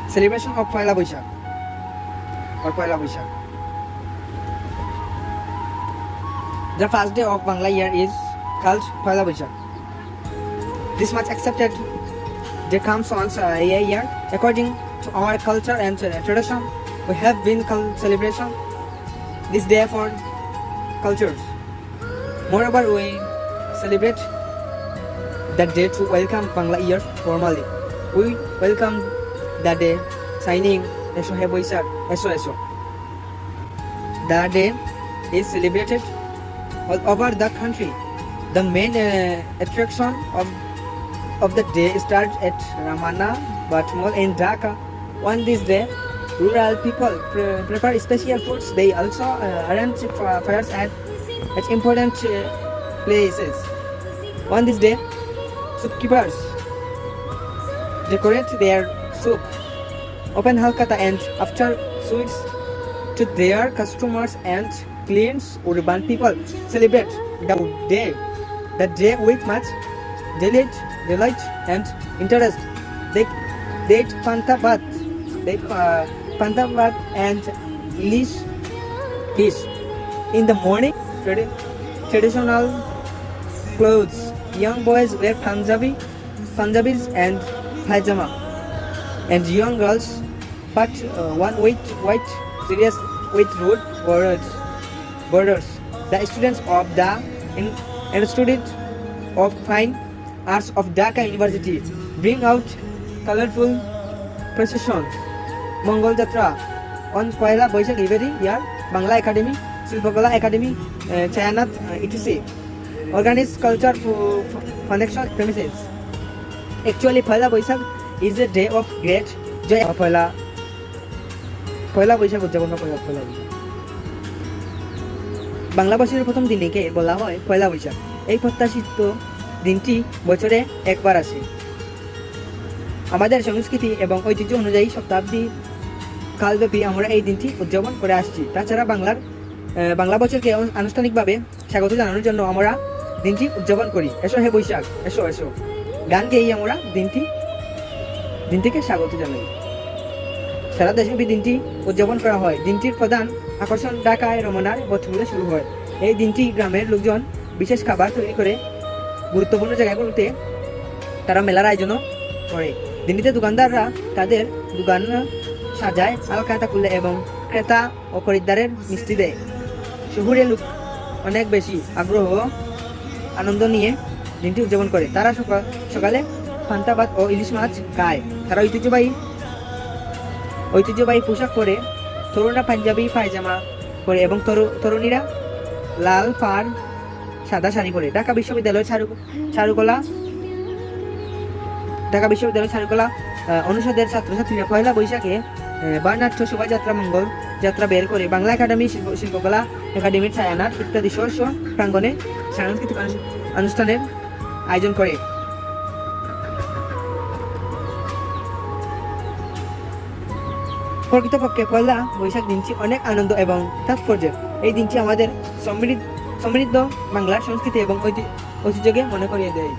celebration of Poila Boishakh or Poila Boishakh. The first day of Bangla year is called Poila Boishakh. This much accepted there comes once a year. According to our culture and tradition, we have been celebration this day for cultures. Moreover, we celebrate that day to welcome Bangla year formally. We welcome that day signing Esho He Boishakh, Esho Esho. That day is celebrated all over the country. The main attraction of the day starts at Ramana Batmol in Dhaka. On this day, rural people prepare special foods. They also arrange fires at important places. On this day, shopkeepers decorate their soup, open halkata, and after sweets to their customers and clients. Urban people celebrate the day with much delight and interest. They eat panta bhat and English fish. In the morning, traditional clothes. Young boys wear Punjabis and pajama, and young girls put one with white serious with root borders. The students of the Institute of Fine Arts of Dhaka University bring out colorful procession, Mongol Jatra on Poila Boishakh every year. Bangla Academy, Silpakala Academy, Chayanath, etc. Organized culture foundation premises. Actually, Poila Boishakh is a day of great joy. Poila Boishakh উদযাপন করা হয় পয়লা বৈশাখ। বাংলা বছরের প্রথম দিনকে বলা হয় পয়লা বৈশাখ। এই প্রত্যাশিত দিনটি বছরে একবার আসে। আমাদের সংস্কৃতি এবং ঐতিহ্য অনুযায়ী শতাব্দী কালব্যাপী আমরা এই দিনটি উদযাপন করে আসছি। তাছাড়া বাংলা বছরকে আনুষ্ঠানিকভাবে স্বাগত জানানোর জন্য আমরা দিনটি উদযাপন করি। এসো হে বৈশাখ, এসো এসো গান গেয়েই আমরা দিনটিকে স্বাগত জানাই। সারা দেশব্যাপী দিনটি উদযাপন করা হয়। দিনটির প্রধান আকর্ষণ ঢাকায় রমনার বটমূলে শুরু হয়। এই দিনটি গ্রামের লোকজন বিশেষ খাবার তৈরি করে গুরুত্বপূর্ণ জায়গাগুলোতে তারা মেলার আয়োজনও করে। দিনটিতে দোকানদাররা তাদের দোকান সাজায়, আলখাতা খুলে এবং ক্রেতা ও খরিদ্দারের মিষ্টি দেয়। শহুরে লোক অনেক বেশি আগ্রহ আনন্দ নিয়ে দিনটি উদযাপন করে। তারা সকালে পান্তা ভাত ও ইলিশ মাছ খায়। তারা ঐতিহ্যবাহী পোশাক পরে, তরুণরা পাঞ্জাবি পায়জামা পরে এবং তরুণীরা লাল পাড় সাদা শাড়ি পরে। ঢাকা বিশ্ববিদ্যালয়ের চারুকলা অনুষদের ছাত্রছাত্রীরা পয়লা বৈশাখে বর্ণাঢ্য শোভাযাত্রা, মঙ্গল যাত্রা বের করে বাংলা একাডেমি, শিল্পকলা একাডেমির ছায়ানাথ ইত্যাদি স্ব প্রাঙ্গণে সাংস্কৃতিক অনুষ্ঠানের আয়োজন করে। প্রকৃতপক্ষে পয়লা বৈশাখ দিনটি অনেক আনন্দ এবং তাৎপর্যের। এই দিনটি আমাদের সমৃদ্ধ বাংলার সংস্কৃতি এবং ঐতিহ্যকে মনে করিয়ে দেয়।